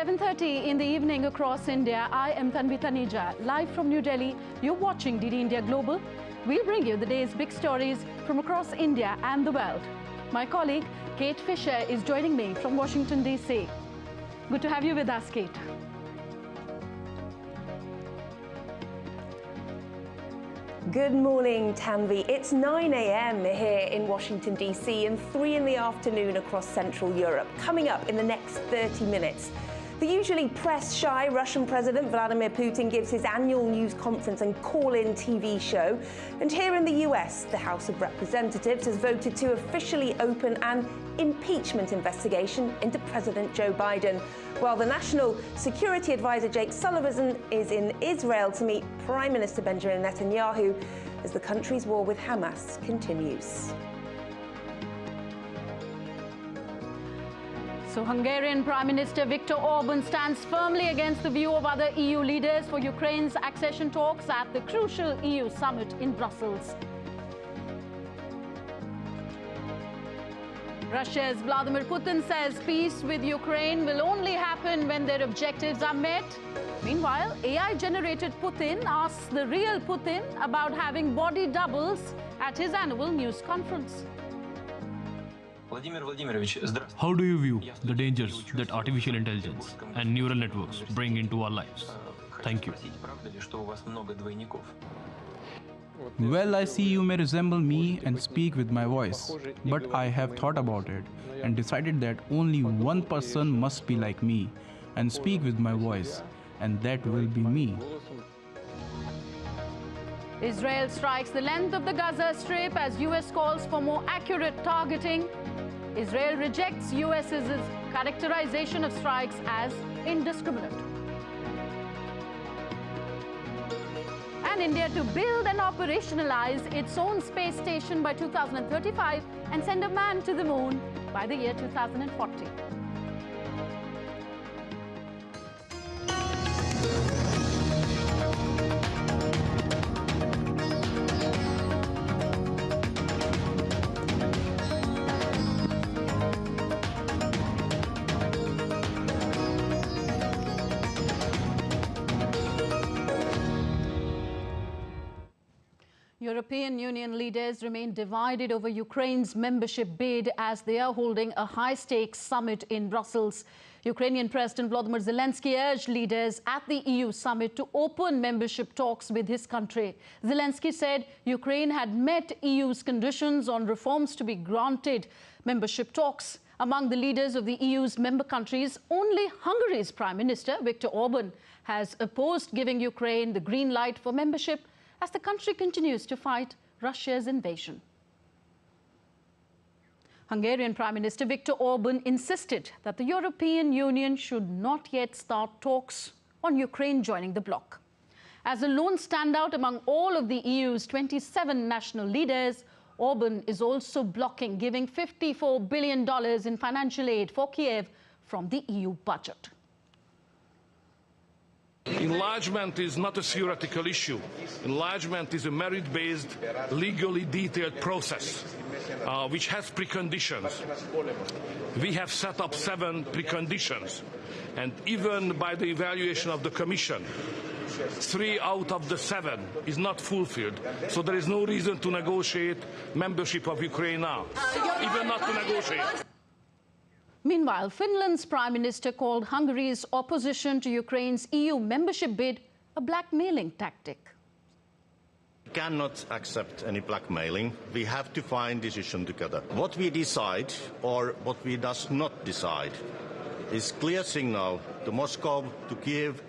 7:30 in the evening across India. I am Tanvi Taneja, live from New Delhi. You're watching DD India Global. We'll bring you the day's big stories from across India and the world. My colleague Kate Fisher is joining me from Washington, D.C. Good to have you with us, Kate. Good morning, Tanvi. It's 9 a.m. here in Washington, D.C. and 3 in the afternoon across Central Europe. Coming up in the next 30 minutes, the usually press-shy Russian President Vladimir Putin gives his annual news conference and call-in TV show. And here in the U.S., the House of Representatives has voted to officially open an impeachment investigation into President Joe Biden, while the National Security Advisor Jake Sullivan is in Israel to meet Prime Minister Benjamin Netanyahu as the country's war with Hamas continues. So Hungarian Prime Minister Viktor Orban stands firmly against the view of other EU leaders for Ukraine's accession talks at the crucial EU summit in Brussels. Russia's Vladimir Putin says peace with Ukraine will only happen when their objectives are met. Meanwhile, AI-generated Putin asks the real Putin about having body doubles at his annual news conference. How do you view the dangers that artificial intelligence and neural networks bring into our lives? Thank you. Well, I see you may resemble me and speak with my voice, but I have thought about it and decided that only one person must be like me and speak with my voice, and that will be me. Israel strikes the length of the Gaza Strip as US calls for more accurate targeting. Israel rejects US's characterization of strikes as indiscriminate. And India to build and operationalize its own space station by 2035 and send a man to the moon by the year 2040. European Union leaders remain divided over Ukraine's membership bid as they are holding a high-stakes summit in Brussels. Ukrainian President Volodymyr Zelensky urged leaders at the EU summit to open membership talks with his country. Zelensky said Ukraine had met EU's conditions on reforms to be granted membership talks. Among the leaders of the EU's member countries, only Hungary's Prime Minister Viktor Orban has opposed giving Ukraine the green light for membership as the country continues to fight Russia's invasion. Hungarian Prime Minister Viktor Orban insisted that the European Union should not yet start talks on Ukraine joining the bloc. As a lone standout among all of the EU's 27 national leaders, Orban is also blocking giving $54 billion in financial aid for Kiev from the EU budget. Enlargement is not a theoretical issue. Enlargement is a merit-based, legally detailed process, which has preconditions. We have set up 7 preconditions, and even by the evaluation of the Commission, 3 out of the 7 is not fulfilled. So there is no reason to negotiate membership of Ukraine now, even not to negotiate. Meanwhile, Finland's Prime Minister called Hungary's opposition to Ukraine's EU membership bid a blackmailing tactic. We cannot accept any blackmailing. We have to find a decision together. What we decide or what we does not decide is clear signal to Moscow, to Kiev,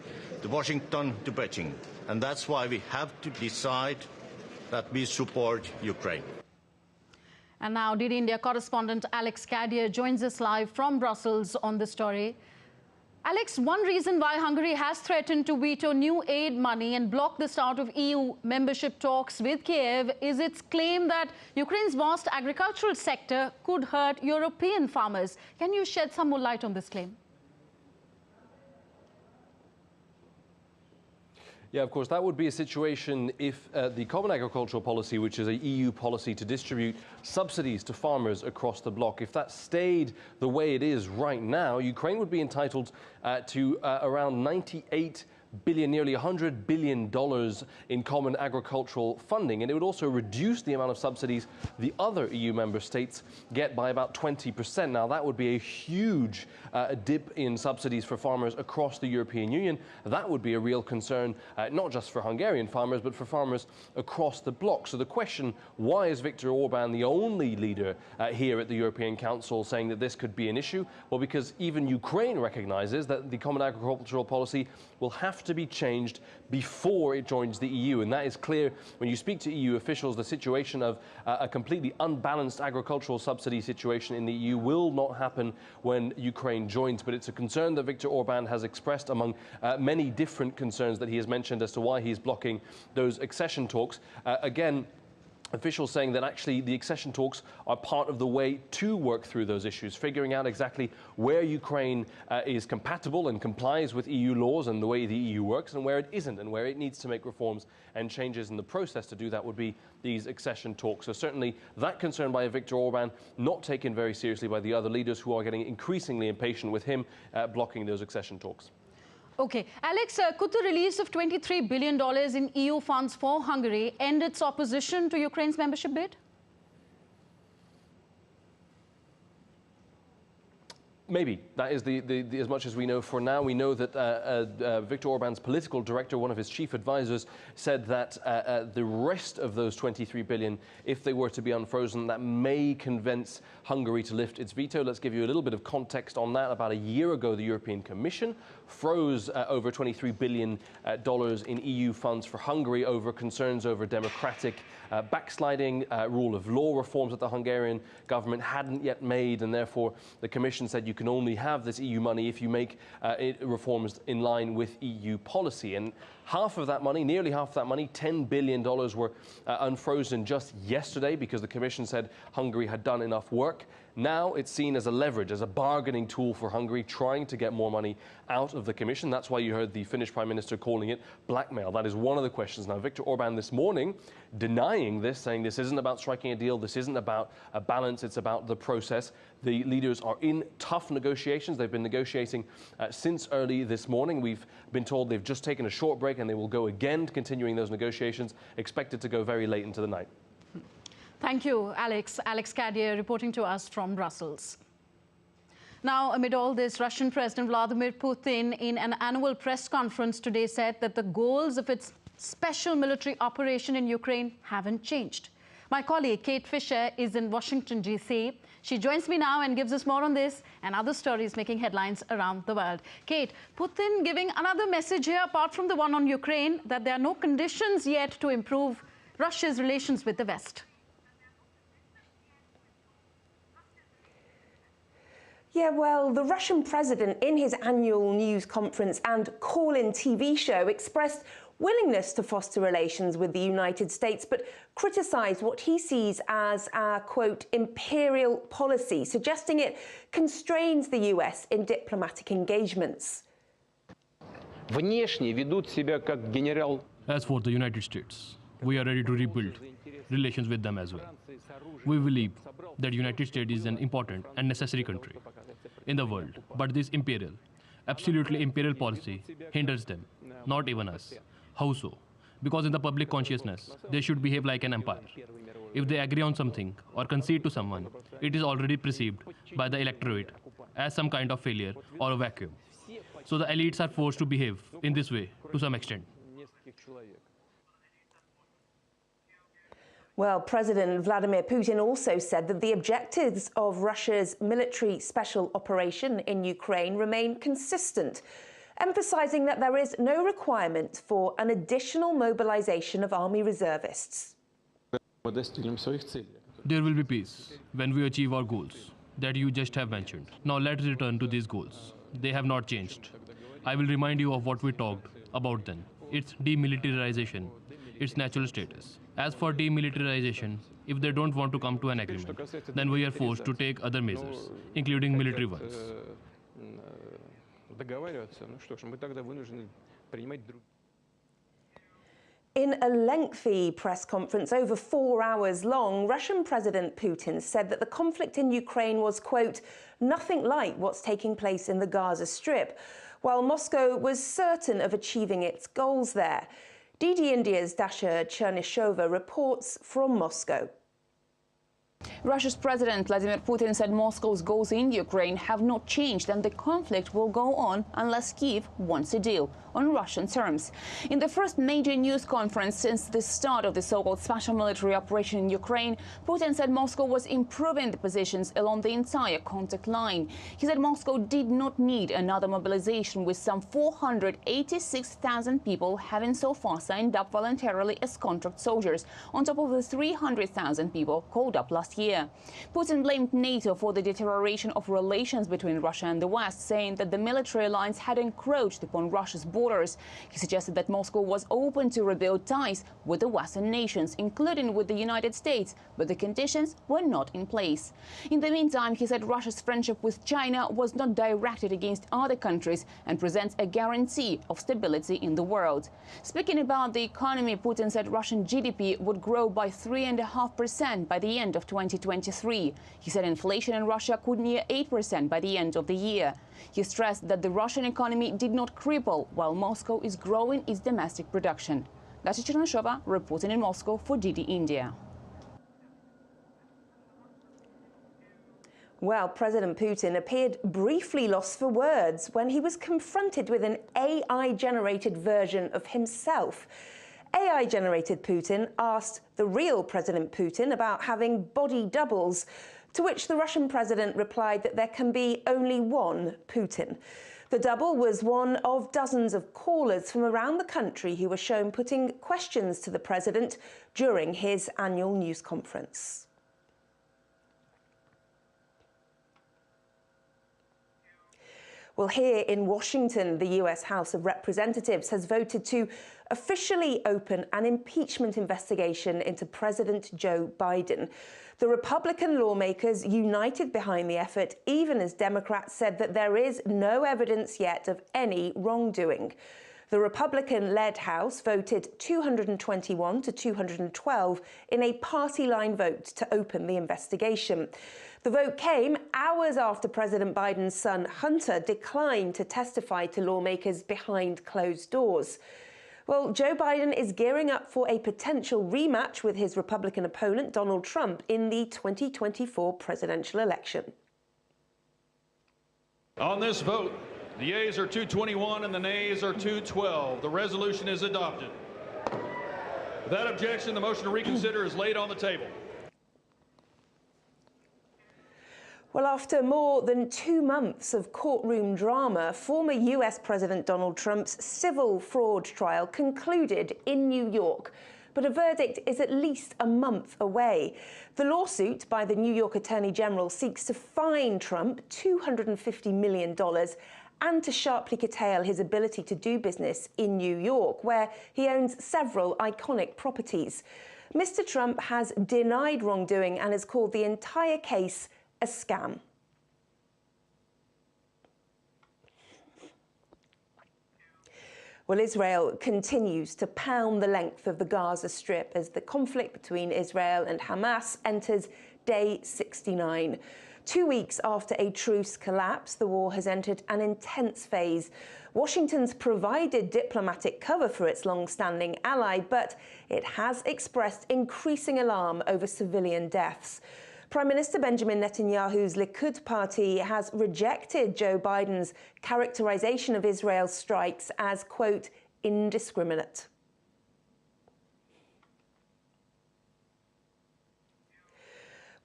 to Washington, to Beijing. And that's why we have to decide that we support Ukraine. And now, DD India correspondent Alex Cadier joins us live from Brussels on the story. Alex, one reason why Hungary has threatened to veto new aid money and block the start of EU membership talks with Kiev is its claim that Ukraine's vast agricultural sector could hurt European farmers. Can you shed some more light on this claim? Yeah, of course, that would be a situation if the Common Agricultural Policy, which is a EU policy to distribute subsidies to farmers across the bloc, if that stayed the way it is right now, Ukraine would be entitled to around 98 billion, nearly $100 billion in common agricultural funding, and it would also reduce the amount of subsidies the other EU member states get by about 20%. Now, that would be a huge dip in subsidies for farmers across the European Union. That would be a real concern, not just for Hungarian farmers, but for farmers across the bloc. So the question, why is Viktor Orban the only leader here at the European Council saying that this could be an issue? Well, because even Ukraine recognizes that the common agricultural policy will have to be changed before it joins the EU. And that is clear when you speak to EU officials. The situation of a completely unbalanced agricultural subsidy situation in the EU will not happen when Ukraine joins. But it's a concern that Viktor Orban has expressed among many different concerns that he has mentioned as to why he's blocking those accession talks. Again, officials saying that actually the accession talks are part of the way to work through those issues, figuring out exactly where Ukraine is compatible and complies with EU laws and the way the EU works, and where it isn't, and where it needs to make reforms and changes in the process to do that would be these accession talks. So certainly that concern by Viktor Orban not taken very seriously by the other leaders, who are getting increasingly impatient with him blocking those accession talks. Okay. Alex, could the release of $23 billion in EU funds for Hungary end its opposition to Ukraine's membership bid? Maybe. That is as much as we know for now. We know that Viktor Orban's political director, one of his chief advisors, said that the rest of those 23 billion, if they were to be unfrozen, that may convince Hungary to lift its veto. Let's give you a little bit of context on that. About a year ago, the European Commission froze over $23 billion in EU funds for Hungary over concerns over democratic backsliding, rule of law reforms that the Hungarian government hadn't yet made, and therefore the Commission said you can only have this EU money if you make reforms in line with EU policy. And half of that money, nearly half of that money, $10 billion, were unfrozen just yesterday because the Commission said Hungary had done enough work. Now it's seen as a leverage, as a bargaining tool for Hungary, trying to get more money out of the Commission. That's why you heard the Finnish Prime Minister calling it blackmail. That is one of the questions. Now, Viktor Orban this morning denying this, saying this isn't about striking a deal, this isn't about a balance, it's about the process. The leaders are in tough negotiations. They've been negotiating since early this morning. We've been told they've just taken a short break and they will go again, continuing those negotiations, expected to go very late into the night. Thank you, Alex. Alex Cadier reporting to us from Brussels. Now, amid all this, Russian President Vladimir Putin, in an annual press conference today, said that the goals of its special military operation in Ukraine haven't changed. My colleague Kate Fisher is in Washington, D.C. She joins me now and gives us more on this and other stories making headlines around the world. Kate, Putin giving another message here, apart from the one on Ukraine, that there are no conditions yet to improve Russia's relations with the West. Yeah, well, the Russian president, in his annual news conference and call-in TV show, expressed willingness to foster relations with the United States, but criticised what he sees as a, quote, imperial policy, suggesting it constrains the US in diplomatic engagements. Внешне ведут себя как генерал. As for the United States, we are ready to rebuild relations with them as well. We believe that the United States is an important and necessary country in the world, but this imperial, absolutely imperial policy hinders them, not even us. How so? Because in the public consciousness, they should behave like an empire. If they agree on something or concede to someone, it is already perceived by the electorate as some kind of failure or a vacuum. So the elites are forced to behave in this way to some extent. Well, President Vladimir Putin also said that the objectives of Russia's military special operation in Ukraine remain consistent, emphasising that there is no requirement for an additional mobilisation of army reservists. There will be peace when we achieve our goals that you just have mentioned. Now let's return to these goals. They have not changed. I will remind you of what we talked about then. It's demilitarization, its natural status. As for demilitarization, if they don't want to come to an agreement, then we are forced to take other measures, including military ones. In a lengthy press conference over 4 hours long, Russian President Putin said that the conflict in Ukraine was, quote, nothing like what's taking place in the Gaza Strip, while Moscow was certain of achieving its goals there. DD India's Dasha Chernyshova reports from Moscow. Russia's President Vladimir Putin said Moscow's goals in Ukraine have not changed and the conflict will go on unless Kyiv wants a deal on Russian terms. In the first major news conference since the start of the so-called special military operation in Ukraine, Putin said Moscow was improving the positions along the entire contact line. He said Moscow did not need another mobilization, with some 486,000 people having so far signed up voluntarily as contract soldiers, on top of the 300,000 people called up last year. Putin blamed NATO for the deterioration of relations between Russia and the West, saying that the military alliance had encroached upon Russia's borders. He suggested that Moscow was open to rebuild ties with the Western nations, including with the United States, but the conditions were not in place. In the meantime, he said Russia's friendship with China was not directed against other countries and presents a guarantee of stability in the world. Speaking about the economy, Putin said Russian GDP would grow by 3.5% by the end of 2023. He said inflation in Russia could near 8% by the end of the year. He stressed that the Russian economy did not cripple while Moscow is growing its domestic production. Dasha Chernyshova reporting in Moscow for DD India. Well, President Putin appeared briefly lost for words when he was confronted with an AI-generated version of himself. AI-generated Putin asked the real President Putin about having body doubles, to which the Russian president replied that there can be only one Putin. The double was one of dozens of callers from around the country who were shown putting questions to the president during his annual news conference. Well, here in Washington, the US House of Representatives has voted to officially open an impeachment investigation into President Joe Biden. The Republican lawmakers united behind the effort, even as Democrats said that there is no evidence yet of any wrongdoing. The Republican-led House voted 221 to 212 in a party-line vote to open the investigation. The vote came hours after President Biden's son, Hunter, declined to testify to lawmakers behind closed doors. Well, Joe Biden is gearing up for a potential rematch with his Republican opponent, Donald Trump, in the 2024 presidential election. On this vote, the yeas are 221 and the nays are 212. The resolution is adopted. Without objection, the motion to reconsider is laid on the table. Well, after more than 2 months of courtroom drama, former US President Donald Trump's civil fraud trial concluded in New York. But a verdict is at least a month away. The lawsuit by the New York Attorney General seeks to fine Trump $250 million and to sharply curtail his ability to do business in New York, where he owns several iconic properties. Mr. Trump has denied wrongdoing and has called the entire case a scam. Well, Israel continues to pound the length of the Gaza Strip as the conflict between Israel and Hamas enters day 69. 2 weeks after a truce collapsed, the war has entered an intense phase. Washington's provided diplomatic cover for its long-standing ally, but it has expressed increasing alarm over civilian deaths. Prime Minister Benjamin Netanyahu's Likud party has rejected Joe Biden's characterization of Israel's strikes as, quote, indiscriminate.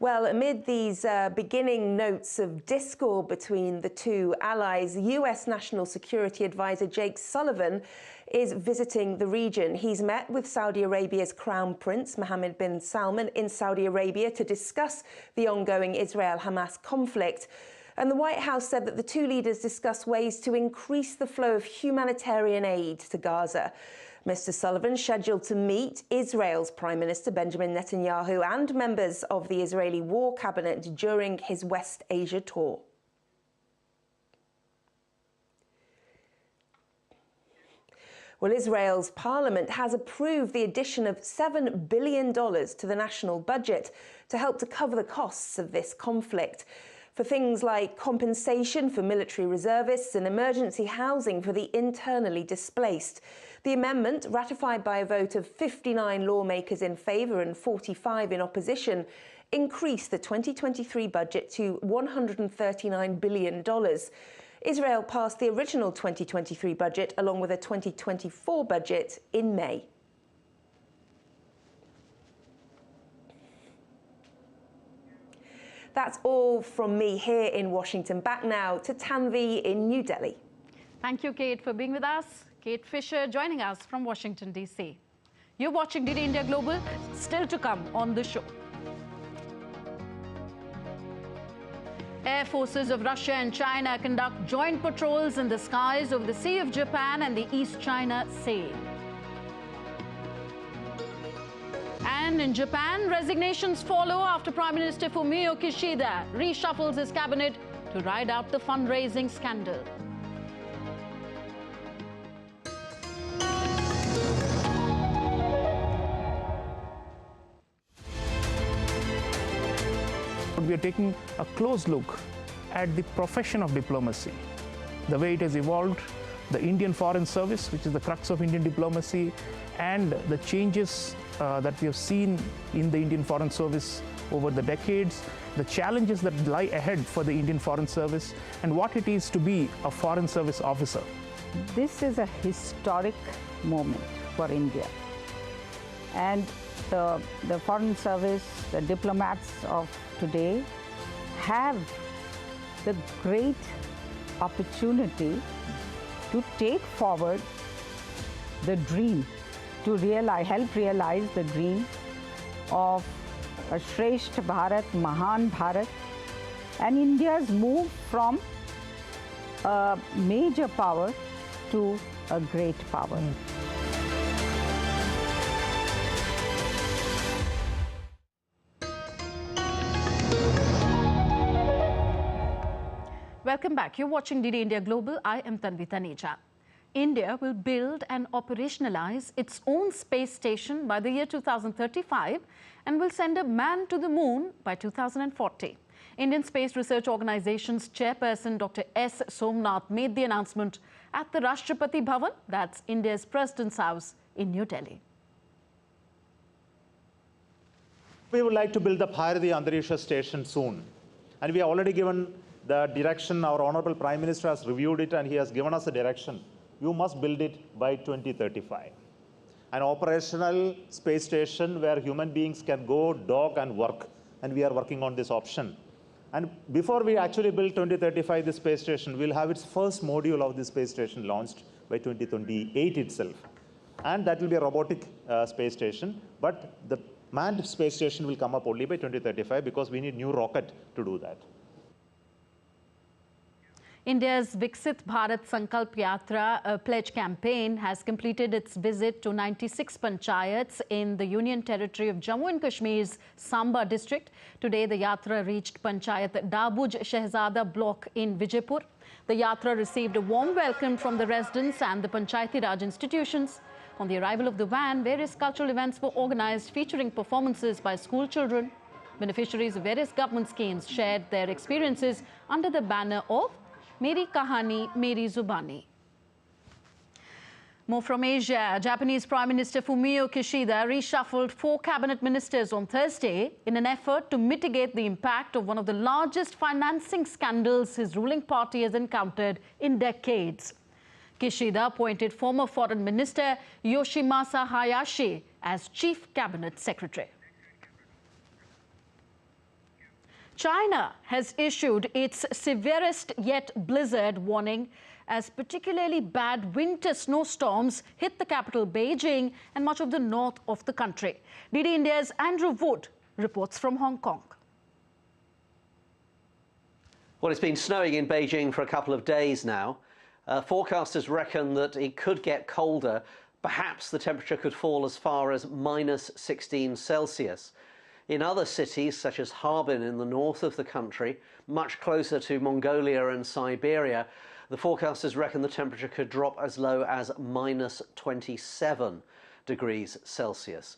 Well, amid these beginning notes of discord between the two allies, US National Security Advisor Jake Sullivan is visiting the region. He's met with Saudi Arabia's Crown Prince Mohammed bin Salman in Saudi Arabia to discuss the ongoing Israel-Hamas conflict. And the White House said that the two leaders discussed ways to increase the flow of humanitarian aid to Gaza. Mr. Sullivan scheduled to meet Israel's Prime Minister Benjamin Netanyahu and members of the Israeli War Cabinet during his West Asia tour. Well, Israel's parliament has approved the addition of $7 billion to the national budget to help to cover the costs of this conflict, for things like compensation for military reservists and emergency housing for the internally displaced. The amendment, ratified by a vote of 59 lawmakers in favour and 45 in opposition, increased the 2023 budget to $139 billion. Israel passed the original 2023 budget along with a 2024 budget in May. That's all from me here in Washington. Back now to Tanvi in New Delhi. Thank you, Kate, for being with us. Kate Fisher joining us from Washington, D.C. You're watching DD India Global. Still to come on the show. Air forces of Russia and China conduct joint patrols in the skies over the Sea of Japan and the East China Sea. And in Japan, resignations follow after Prime Minister Fumio Kishida reshuffles his cabinet to ride out the fundraising scandal. We are taking a close look at the profession of diplomacy, the way it has evolved, the Indian Foreign Service, which is the crux of Indian diplomacy, and the changes that we have seen in the Indian Foreign Service over the decades, the challenges that lie ahead for the Indian Foreign Service, and what it is to be a Foreign Service officer. This is a historic moment for India. And the Foreign Service, the diplomats of today have the great opportunity to take forward the dream, to help realize the dream of a Shresth Bharat, Mahan Bharat, and India's move from a major power to a great power. Welcome back. You're watching DD India Global. I am Tanvi Taneja. India will build and operationalize its own space station by the year 2035 and will send a man to the moon by 2040. Indian Space Research Organization's chairperson, Dr. S. Somnath, made the announcement at the Rashtrapati Bhavan, that's India's President's House in New Delhi. We would like to build the Bharati Antarisha station soon. And we have already given the direction. Our Honorable Prime Minister has reviewed it and he has given us a direction. You must build it by 2035. An operational space station where human beings can go, dock and work. And we are working on this option. And before we actually build 2035, the space station will have its first module of the space station launched by 2028 itself. And that will be a robotic space station. But the manned space station will come up only by 2035 because we need new rocket to do that. India's Viksit Bharat Sankalp Yatra pledge campaign has completed its visit to 96 panchayats in the Union Territory of Jammu and Kashmir's Samba district. Today, the yatra reached Panchayat Dabuj Shehzada block in Vijaypur. The yatra received a warm welcome from the residents and the Panchayati Raj institutions. On the arrival of the van, various cultural events were organized featuring performances by school children. Beneficiaries of various government schemes shared their experiences under the banner of Meri Kahani, Meri Zubani. More from Asia. Japanese Prime Minister Fumio Kishida reshuffled 4 cabinet ministers on Thursday in an effort to mitigate the impact of one of the largest financing scandals his ruling party has encountered in decades. Kishida appointed former Foreign Minister Yoshimasa Hayashi as Chief Cabinet Secretary. China has issued its severest yet blizzard warning as particularly bad winter snowstorms hit the capital Beijing and much of the north of the country. DD India's Andrew Wood reports from Hong Kong. Well, it's been snowing in Beijing for a couple of days now. Forecasters reckon that it could get colder. Perhaps the temperature could fall as far as -16 Celsius. In other cities, such as Harbin in the north of the country, much closer to Mongolia and Siberia, The forecasters reckon the temperature could drop as low as minus 27 degrees Celsius.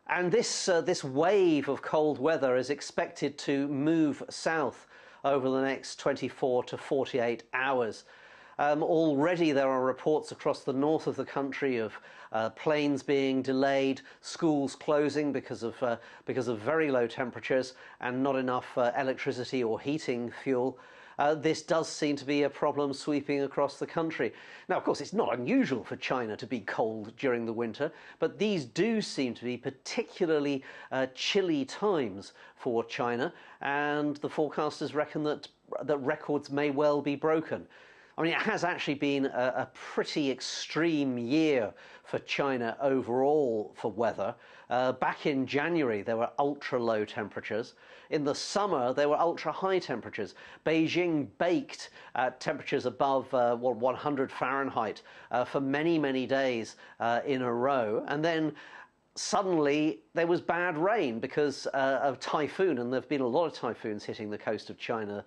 And this wave of cold weather is expected to move south over the next 24 to 48 hours. Already there are reports across the north of the country of planes being delayed, schools closing because of very low temperatures and not enough electricity or heating fuel. This does seem to be a problem sweeping across the country. Now, of course, it's not unusual for China to be cold during the winter, but these do seem to be particularly chilly times for China, and the forecasters reckon that records may well be broken. I mean, it has actually been a pretty extreme year for China overall for weather. Back in January, there were ultra-low temperatures. In the summer, there were ultra-high temperatures. Beijing baked at temperatures above 100 Fahrenheit for many, many days in a row. And then suddenly there was bad rain because of typhoon, and there have been a lot of typhoons hitting the coast of China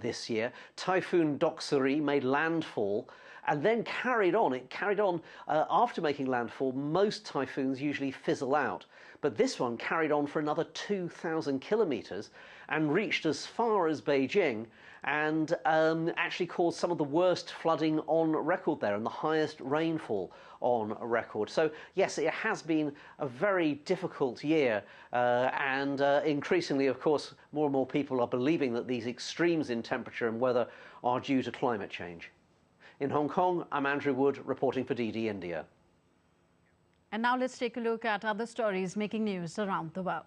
this year. Typhoon Doksuri made landfall and then carried on. It carried on after making landfall. Most typhoons usually fizzle out, but this one carried on for another 2,000 kilometers and reached as far as Beijing, and actually caused some of the worst flooding on record there and the highest rainfall on record. So yes, it has been a very difficult year, and increasingly, of course, more and more people are believing that these extremes in temperature and weather are due to climate change. In Hong Kong, I'm Andrew Wood reporting for DD India. And now let's take a look at other stories making news around the world.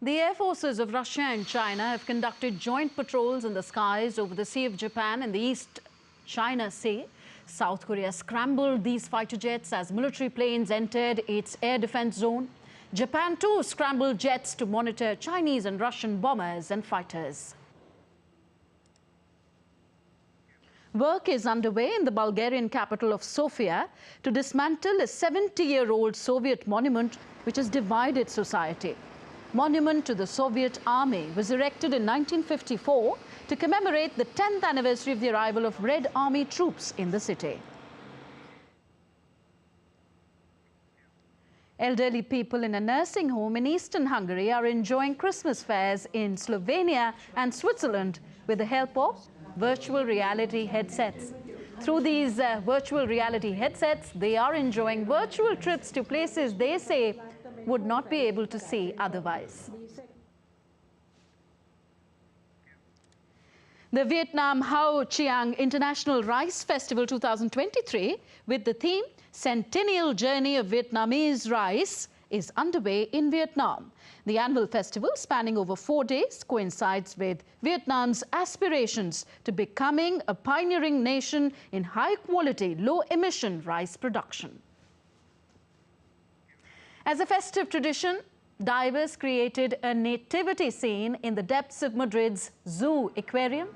The air forces of Russia and China have conducted joint patrols in the skies over the Sea of Japan and the East China Sea. South Korea scrambled these fighter jets as military planes entered its air defense zone. Japan too scrambled jets to monitor Chinese and Russian bombers and fighters. Work is underway in the Bulgarian capital of Sofia to dismantle a 70-year-old Soviet monument which has divided society. Monument to the Soviet Army was erected in 1954 to commemorate the 10th anniversary of the arrival of Red Army troops in the city. Elderly people in a nursing home in eastern Hungary are enjoying Christmas fairs in Slovenia and Switzerland with the help of virtual reality headsets. Through these virtual reality headsets, they are enjoying virtual trips to places they say would not be able to see otherwise. The Vietnam Hao Chiang International Rice Festival 2023, with the theme Centennial Journey of Vietnamese Rice, is underway in Vietnam. The annual festival, spanning over 4 days, coincides with Vietnam's aspirations to becoming a pioneering nation in high-quality, low-emission rice production. As a festive tradition, divers created a nativity scene in the depths of Madrid's Zoo Aquarium,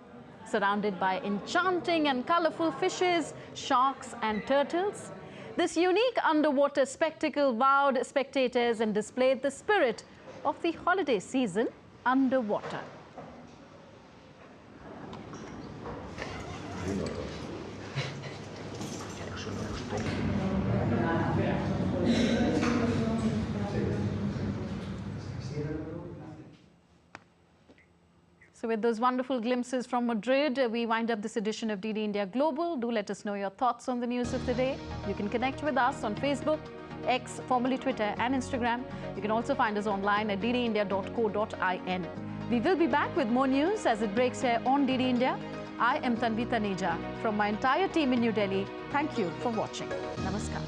surrounded by enchanting and colorful fishes, sharks and turtles. This unique underwater spectacle wowed spectators and displayed the spirit of the holiday season underwater. So with those wonderful glimpses from Madrid, we wind up this edition of DD India Global. Do let us know your thoughts on the news of the day. You can connect with us on Facebook, X, formerly Twitter, and Instagram. You can also find us online at ddindia.co.in. We will be back with more news as it breaks here on DD India. I am Tanvi Taneja. From my entire team in New Delhi, thank you for watching. Namaskar.